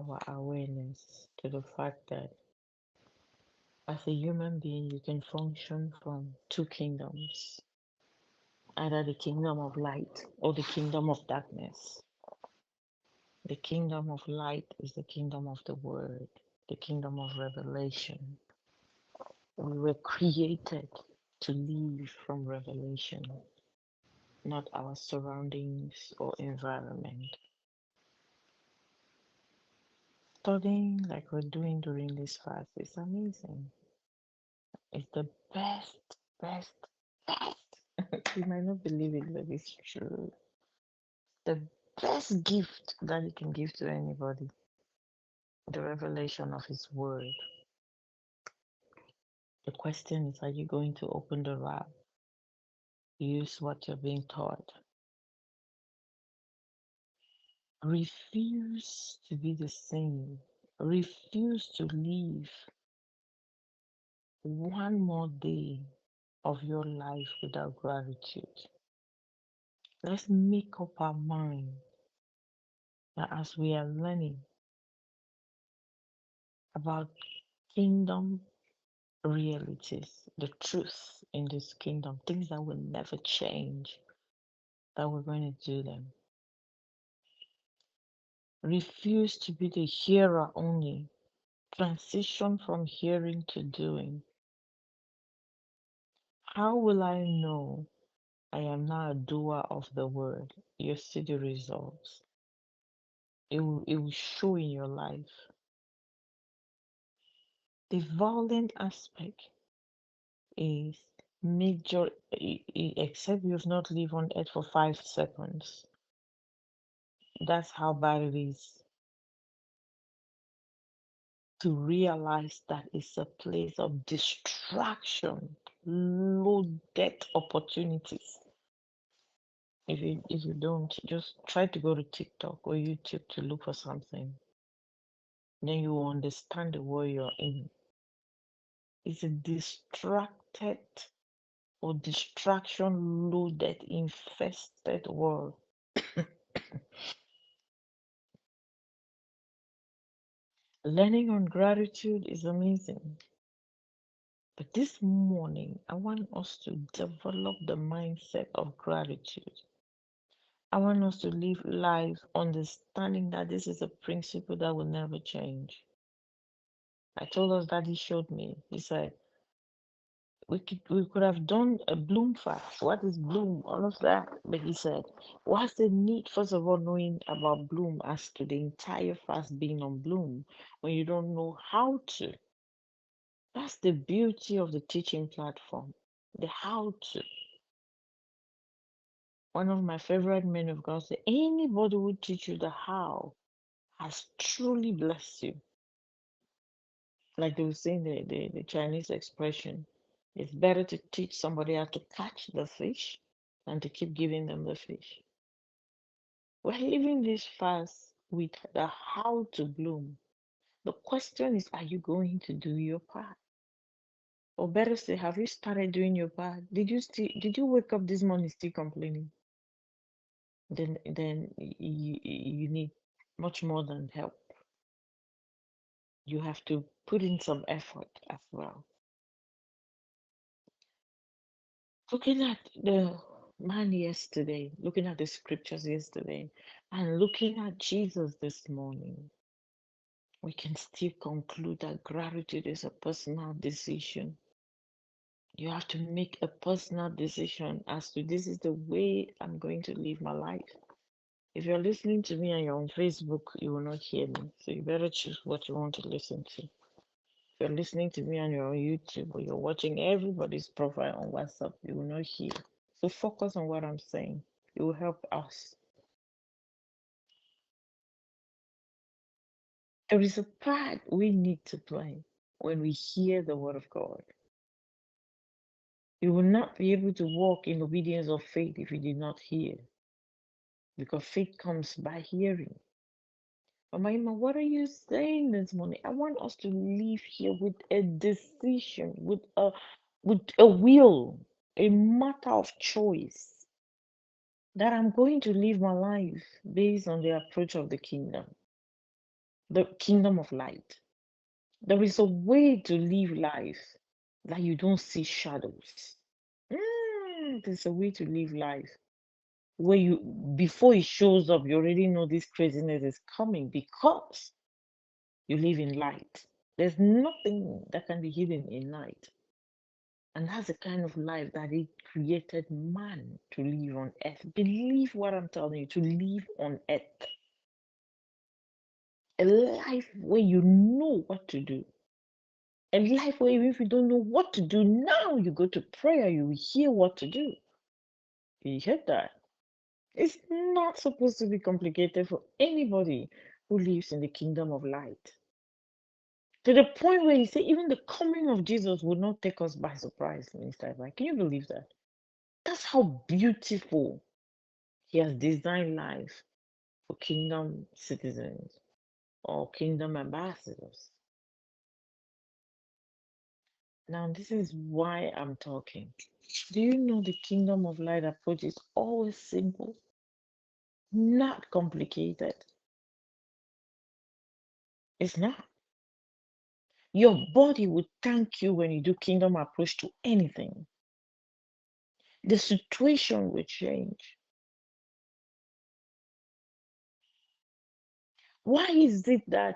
our awareness to the fact that as a human being, you can function from two kingdoms, either the kingdom of light or the kingdom of darkness. The kingdom of light is the kingdom of the word, the kingdom of revelation. We were created to live from revelation, not our surroundings or environment. Studying like we're doing during this fast is amazing. It's the best, best, best. You might not believe it, but it's true. The best gift that you can give to anybody, the revelation of His Word. The question is, are you going to open the wrap? Use what you're being taught. Refuse to be the same. Refuse to live one more day of your life without gratitude. Let's make up our mind that as we are learning about kingdom realities, the truth in this kingdom, things that will never change, that we're going to do them. Refuse to be the hearer only. Transition from hearing to doing. How will I know I am now a doer of the word? You see the results. It will show in your life. The violent aspect is major, except you've not lived on earth for 5 seconds. That's how bad it is to realize that it's a place of distraction, loaded opportunities. If you don't, just try to go to TikTok or YouTube to look for something. Then you will understand the world you're in. It's a distracted or distraction loaded, infested world. Learning on gratitude is amazing. But this morning, I want us to develop the mindset of gratitude. I want us to live life understanding that this is a principle that will never change. I told us that he showed me. He said, we could have done a bloom fast. What is bloom? All of that. But he said, what's the need, first of all, knowing about bloom as to the entire fast being on bloom when you don't know how to? That's the beauty of the teaching platform. The how to. One of my favorite men of God said, anybody who teach you the how has truly blessed you. Like they were saying the Chinese expression, it's better to teach somebody how to catch the fish than to keep giving them the fish. We're living this fast with the how to bloom. The question is, are you going to do your part? Or better say, have you started doing your part? Did you wake up this morning still complaining? Then you need much more than help. You have to put in some effort as well. Looking at the man yesterday, looking at the scriptures yesterday, and looking at Jesus this morning, we can still conclude that gratitude is a personal decision. You have to make a personal decision as to this is the way I'm going to live my life. If you're listening to me and you're on Facebook, you will not hear me. So you better choose what you want to listen to. If you're listening to me and you're on YouTube or you're watching everybody's profile on WhatsApp, you will not hear. So focus on what I'm saying. It will help us. There is a part we need to play when we hear the word of God. You will not be able to walk in obedience of faith if you did not hear, because faith comes by hearing. Mama Ima, what are you saying this morning? I want us to leave here with a decision, with a will, a matter of choice, that I'm going to live my life based on the approach of the kingdom. the kingdom of light. There is a way to live life that you don't see shadows. There's a way to live life where you, before it shows up, you already know this craziness is coming because you live in light. There's nothing that can be hidden in light. And that's the kind of life that He created man to live on earth. Believe what I'm telling you, to live on earth. A life where you know what to do. A life where even if you don't know what to do now, you go to prayer, you will hear what to do. You hear that? It's not supposed to be complicated for anybody who lives in the kingdom of light. To the point where you say even the coming of Jesus would not take us by surprise, Minister Ivan. Can you believe that? That's how beautiful He has designed life for kingdom citizens or kingdom ambassadors. Now, this is why I'm talking. Do you know the kingdom of light approach is always simple, not complicated? It's not. Your body will thank you when you do kingdom approach to anything. The situation will change. Why is it that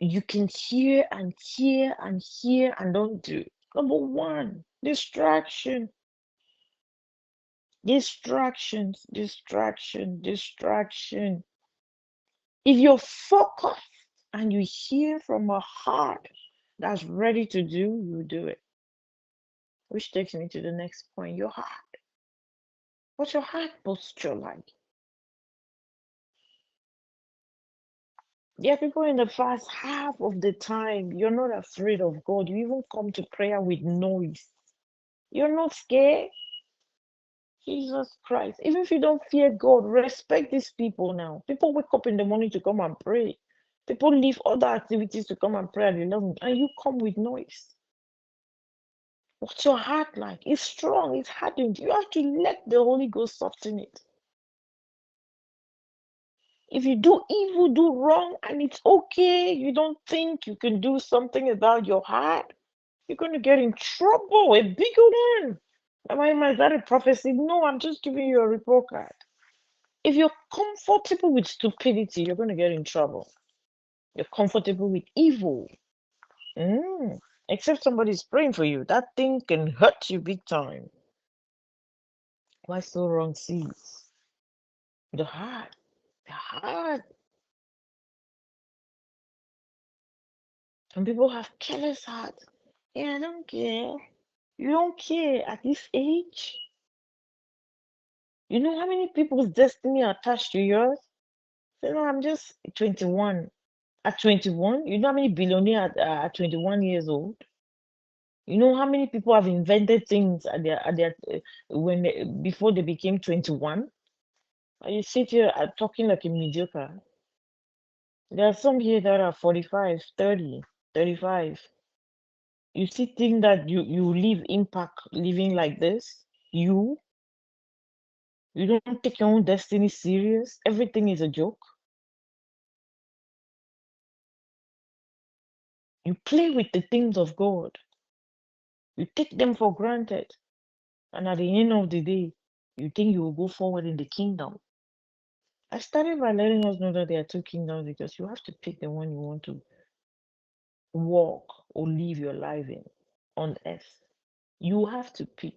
you can hear and hear and hear and don't do? Number one, distraction. Distractions, distraction, distraction. If you're focused and you hear from a heart that's ready to do, you do it. Which takes me to the next point, your heart. What's your heart posture like? There are people in the fast, half of the time, you're not afraid of God. You even come to prayer with noise. You're not scared. Jesus Christ. Even if you don't fear God, respect these people now. People wake up in the morning to come and pray. People leave other activities to come and pray at 11, and you come with noise. What's your heart like? It's strong, it's hardened. You have to let the Holy Ghost soften it. If you do evil, do wrong, and it's okay, you don't think you can do something about your heart, you're going to get in trouble, a bigger one. Am I that a prophecy? No, I'm just giving you a report card. If you're comfortable with stupidity, you're going to get in trouble. You're comfortable with evil. Except somebody's praying for you. That thing can hurt you big time. Why so wrong seeds? The heart. The heart. Some people have careless hearts. Yeah, I don't care. You don't care at this age? You know how many people's destiny are attached to yours? Say, no, I'm just 21. At 21, you know how many billionaires at 21 years old? You know how many people have invented things before they became 21? And you sit here talking like a mediocre. There are some here that are 45, 30, 35. You see think that you live impact living like this? You don't take your own destiny serious? Everything is a joke? You play with the things of God. You take them for granted. And at the end of the day, you think you will go forward in the kingdom. I started by letting us know that there are two kingdoms because you have to pick the one you want to walk or live your life in on earth. You have to pick.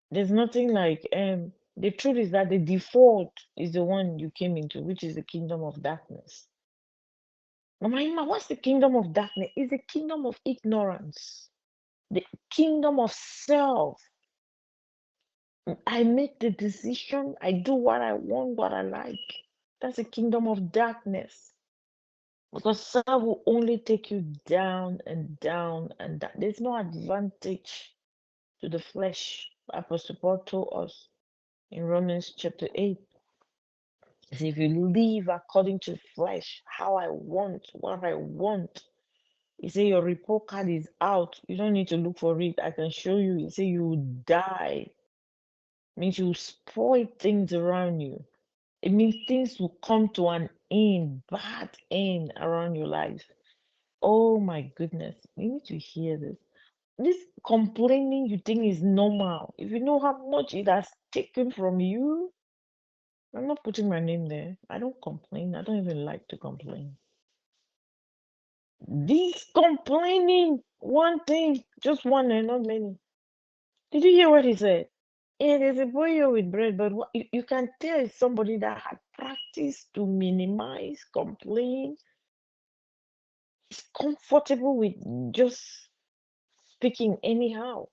There's nothing like the truth is that the default is the one you came into, which is the kingdom of darkness. Mama Ima, what's the kingdom of darkness? It's the kingdom of ignorance, the kingdom of self. I make the decision, I do what I want, what I like. That's the kingdom of darkness. Because self will only take you down and down and down. There's no advantage to the flesh. Apostle Paul told us in Romans chapter 8. He if you live according to flesh, how I want, what I want. He say your report card is out. You don't need to look for it. I can show you. He say you will die. Means you spoil things around you. It means things will come to an bad in around your life. Oh my goodness, you need to hear this. This complaining you think is normal. If you know how much it has taken from you, I'm not putting my name there. I don't complain. I don't even like to complain. This complaining, one thing, just one and not many. Did you hear what he said? Yeah, there's a boy here with bread, but what, you can tell it's somebody that had practiced to minimize, complain. He's comfortable with just speaking anyhow.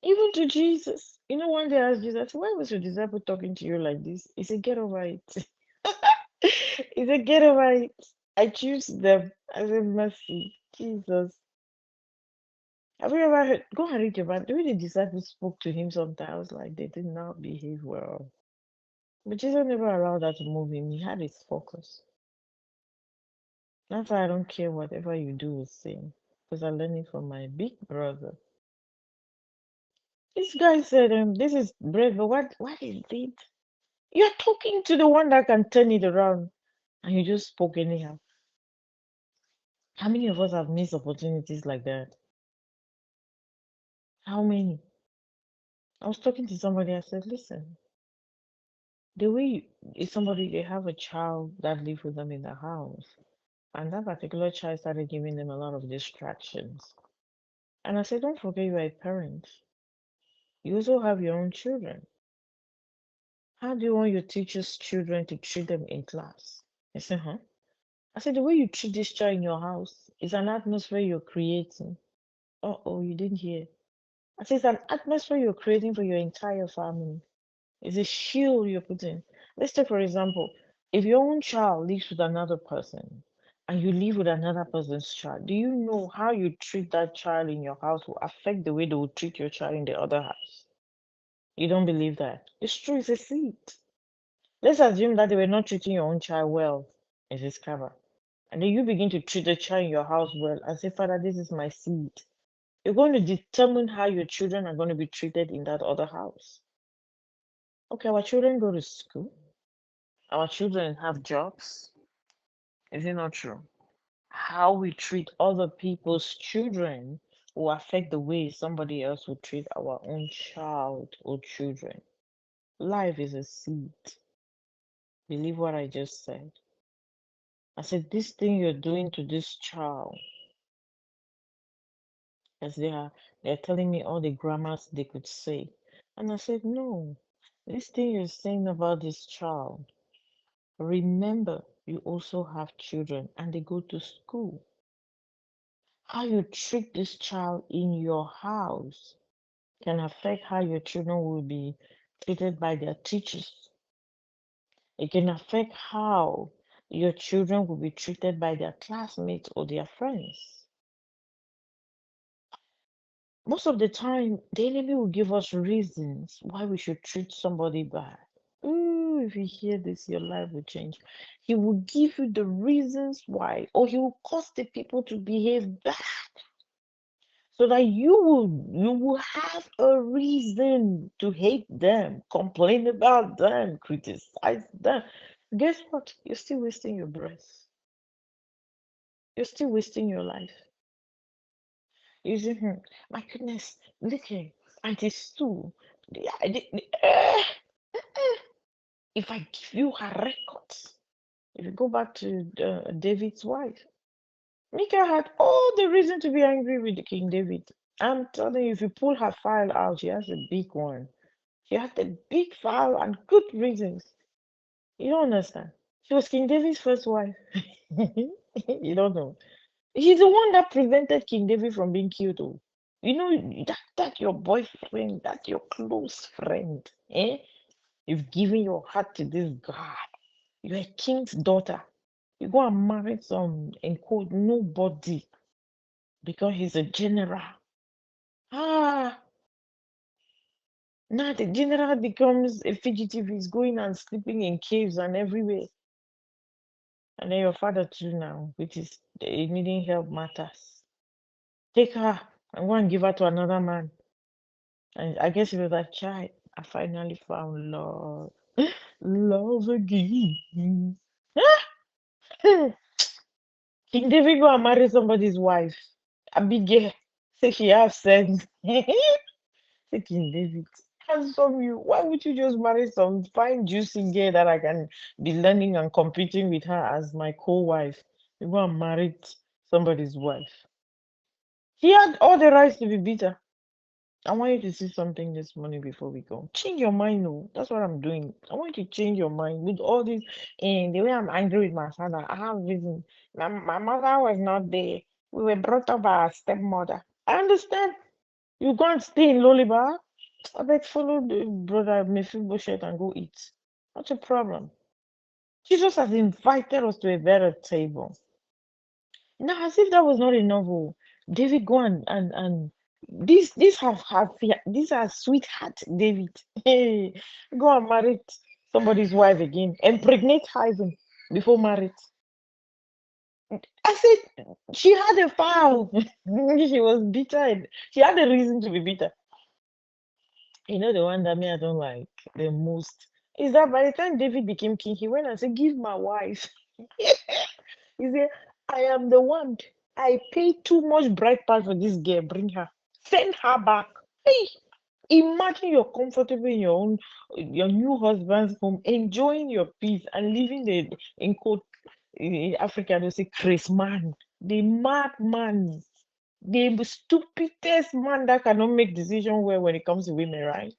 Even to Jesus. You know, one day I asked Jesus, why was your disciple talking to you like this? He said, get over it. He said, get over it. I choose them. I said, mercy. Jesus. Have you ever heard? Go and read your Bible. The way the disciples spoke to him sometimes, like they did not behave well. But Jesus never allowed that to move him. He had his focus. That's why I don't care whatever you do or say. Because I learned it from my big brother. This guy said, this is bread, but what is it? You're talking to the one that can turn it around. And you just spoke anyhow. How many of us have missed opportunities like that? How many? I was talking to somebody, I said, listen, the way if somebody they have a child that lives with them in the house, and that particular child started giving them a lot of distractions. And I said, don't forget you are a parent. You also have your own children. How do you want your teachers' children to treat them in class? I said, huh? I said, the way you treat this child in your house is an atmosphere you're creating. Oh, you didn't hear. I said, it's an atmosphere you're creating for your entire family. It's a shield you're putting. Let's take, for example, if your own child lives with another person and you live with another person's child, do you know how you treat that child in your house will affect the way they will treat your child in the other house? You don't believe that? It's true, it's a seed. Let's assume that they were not treating your own child well in this cover. And then you begin to treat the child in your house well and say, Father, this is my seed. You're going to determine how your children are going to be treated in that other house. Okay, our children go to school. Our children have jobs. Is it not true? How we treat other people's children will affect the way somebody else will treat our own child or children. Life is a seed. Believe what I just said. I said, this thing you're doing to this child, as they're telling me all the grammars they could say. And I said, no, this thing you're saying about this child, remember you also have children and they go to school. How you treat this child in your house can affect how your children will be treated by their teachers. It can affect how your children will be treated by their classmates or their friends. Most of the time, the enemy will give us reasons why we should treat somebody bad. Ooh, if you hear this, your life will change. He will give you the reasons why, or he will cause the people to behave bad so that you will have a reason to hate them, complain about them, criticize them. Guess what? You're still wasting your breath. You're still wasting your life. You say, my goodness, look here, Auntie Sue. If I give you her records, if you go back to David's wife, Mika had all the reason to be angry with King David. I'm telling you, if you pull her file out, she has a big one. She had a big file and good reasons. You don't understand. She was King David's first wife. You don't know. He's the one that prevented King David from being killed. Oh. You know that your boyfriend, that your close friend. Eh? You've given your heart to this guy. You're a king's daughter. You go and marry some in quote nobody because he's a general. Ah, now the general becomes a fugitive. He's going and sleeping in caves and everywhere. And then your father too now, which is needing help matters. Take her and go and give her to another man. And I guess he was like, child, I finally found love. Love again. King David go and marry somebody's wife. A big girl. Say she have sense. Say King David. Handsome you. Why would you just marry some fine juicy girl that I can be learning and competing with her as my co-wife? You go and marry somebody's wife. He had all the rights to be bitter. I want you to see something this morning before we go. Change your mind, no. That's what I'm doing. I want you to change your mind with all this. And the way I'm angry with my father, I have reason. My mother was not there. We were brought up by our stepmother. I understand. You go and stay in Loliba. I beg follow the brother Mephibosheth and go eat. What's your problem? Jesus has invited us to a better table. Now, as if that was not enough, oh, David go and these have these are sweetheart David. Hey, go and marry somebody's wife again, impregnate her even before marriage. I said she had a foul. She was bitter. And she had a reason to be bitter. You know the one that me I don't like the most is that by the time David became king, he went and said, "Give my wife." He said, "I am the one. I paid too much bride price for this girl. Bring her. Send her back." Hey, imagine you're comfortable in your own, your new husband's home, enjoying your peace and living the in quote in Africa they say Chris man, the mad man, the stupidest man that cannot make decision well when it comes to women, right?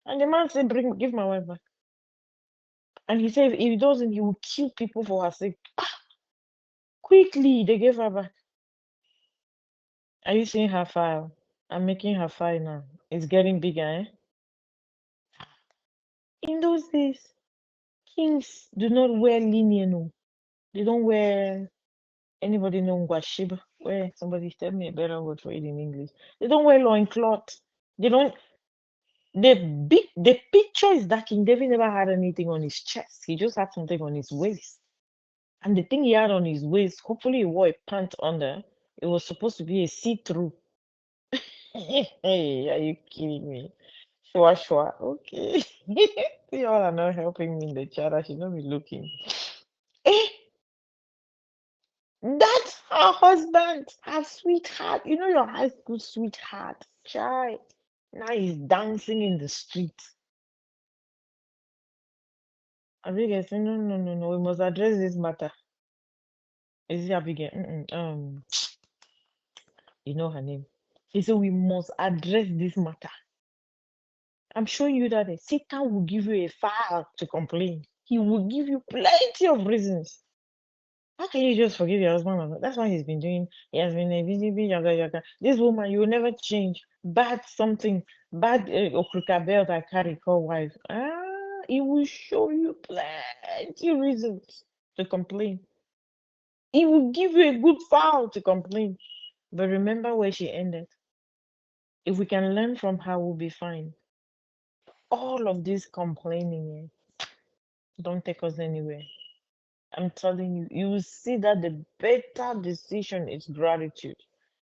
And the man said, "Bring, give my wife back." And he said, if he doesn't, he will kill people for her sake. Quickly, they gave her back. Are you seeing her file? I'm making her file now. It's getting bigger, eh? In those days, kings do not wear linen. No. They don't wear anybody know Ngwashiba. Where somebody tell me a better word for it in English. They don't wear loincloth. They don't the picture is that King David never had anything on his chest. He just had something on his waist. And the thing he had on his waist, hopefully he wore a pant under. It was supposed to be a see-through. Hey, are you kidding me? Sure, sure. Okay. You all are not helping me in the chat. I should not be looking. Eh, that's her husband, her sweetheart. You know your high school sweetheart. Child. Now he's dancing in the street. Abigail said, no, no, no, no. We must address this matter. Is it Abigail? You know her name. She said, we must address this matter. I'm showing you that Satan will give you a file to complain. He will give you plenty of reasons. How can you just forgive your husband? That's why he's been doing. He has been a busy, yaga, yaga. This woman, you will never change. Bad something, bad okruka belt I carry called wife. He will show you plenty reasons to complain. He will give you a good file to complain. But remember where she ended. If we can learn from her, we'll be fine. All of this complaining don't take us anywhere. I'm telling you, you will see that the better decision is gratitude.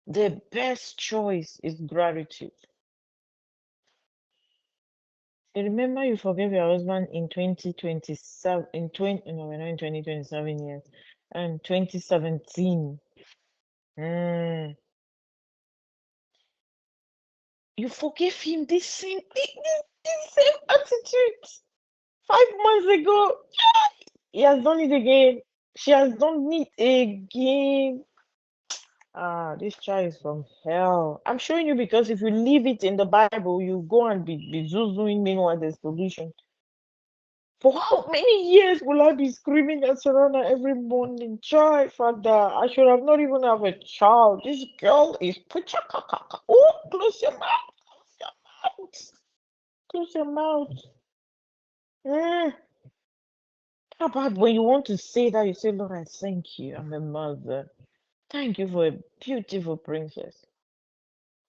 The best choice is gratitude. You remember you forgave your husband in 2027, in 20, no, we're not in 2027 yet, and 2017. Mm. You forgave him this same attitude 5 months ago. He has done it again. She has done it again. This child is from hell. I'm showing you because if you leave it in the Bible, you go and be zuzuing meanwhile there's solution. For how many years will I be screaming at Serena every morning? Child, Father, I should have not even have a child. This girl is put your oh, close your mouth, close your mouth, close your mouth. Mm. How about when you want to say that, you say, Lord, I thank you. I'm a mother. Thank you for a beautiful princess.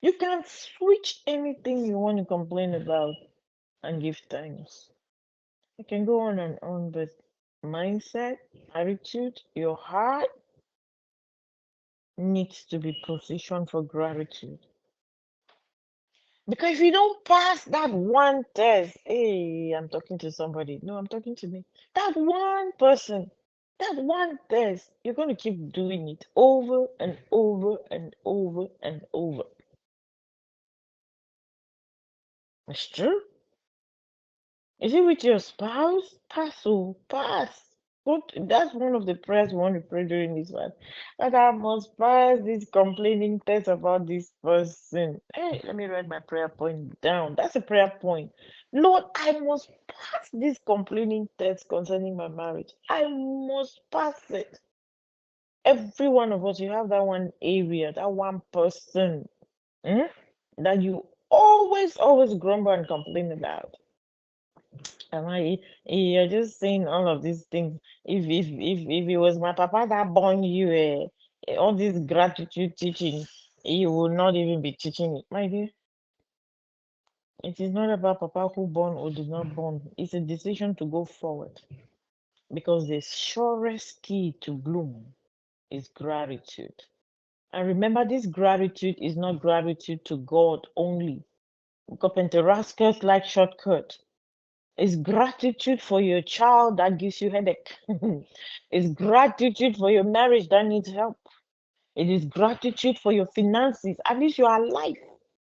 You can switch anything you want to complain about and give thanks. I can go on and on, but mindset, attitude, your heart needs to be positioned for gratitude. Because if you don't pass that one test, hey, I'm talking to somebody. No, I'm talking to me. That one person. That one test, you're going to keep doing it over and over and over and over. It's true. Is it with your spouse? Pass, oh, pass. What? That's one of the prayers we want to pray during this one. That I must pass this complaining test about this person. Hey, let me write my prayer point down. That's a prayer point. Lord, I must pass this complaining test concerning my marriage. I must pass it. Every one of us, you have that one area, that one person, hmm, that you always grumble and complain about. Am I? You're just saying all of these things. If it was my papa that born you, all this gratitude teaching, he would not even be teaching it, my dear. It is not about papa who born or did not born. It's a decision to go forward because the surest key to bloom is gratitude. And remember, this gratitude is not gratitude to God only. Because Pentarascus like shortcut. It's gratitude for your child that gives you headache. It's gratitude for your marriage that needs help. It is gratitude for your finances. At least you are alive.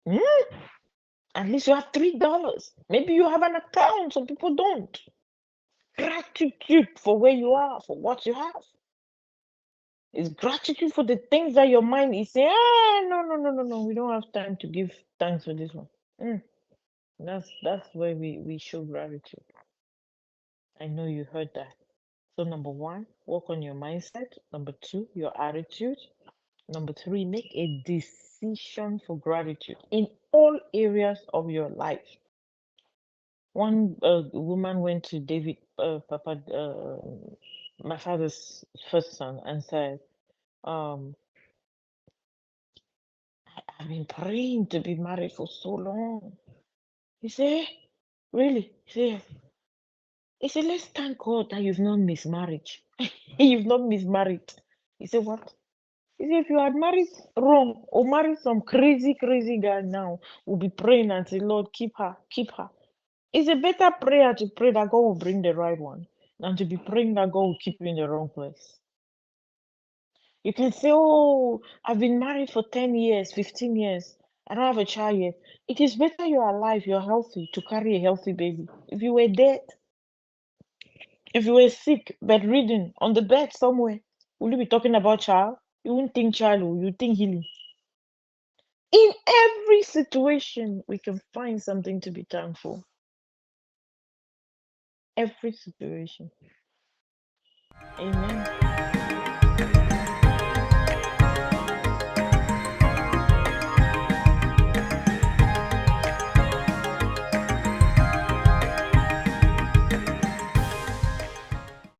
Hmm? At least you have $3. Maybe you have an account. Some people don't. Gratitude for where you are, for what you have. It's gratitude for the things that your mind is saying, no. We don't have time to give thanks for this one. Mm, that's where we show gratitude. I know you heard that. So number one, work on your mindset. Number two, your attitude. Number three, make a decision for gratitude in all areas of your life. One woman went to David, Papa, my father's first son, and said, um, I've been praying to be married for so long. He said, really? He said, let's thank God that you've not mismarried. You've not mismarried. He said, what? He said, if you had married wrong or married some crazy guy now, we'll be praying and say, Lord, keep her, keep her. It's a better prayer to pray that God will bring the right one than to be praying that God will keep you in the wrong place. You can say, oh, I've been married for 10 years, 15 years. I don't have a child yet. It is better you're alive, you're healthy, to carry a healthy baby. If you were dead, if you were sick, bedridden, on the bed somewhere, will you be talking about child? You wouldn't think child, you think healing. In every situation, we can find something to be thankful. Every situation. Amen.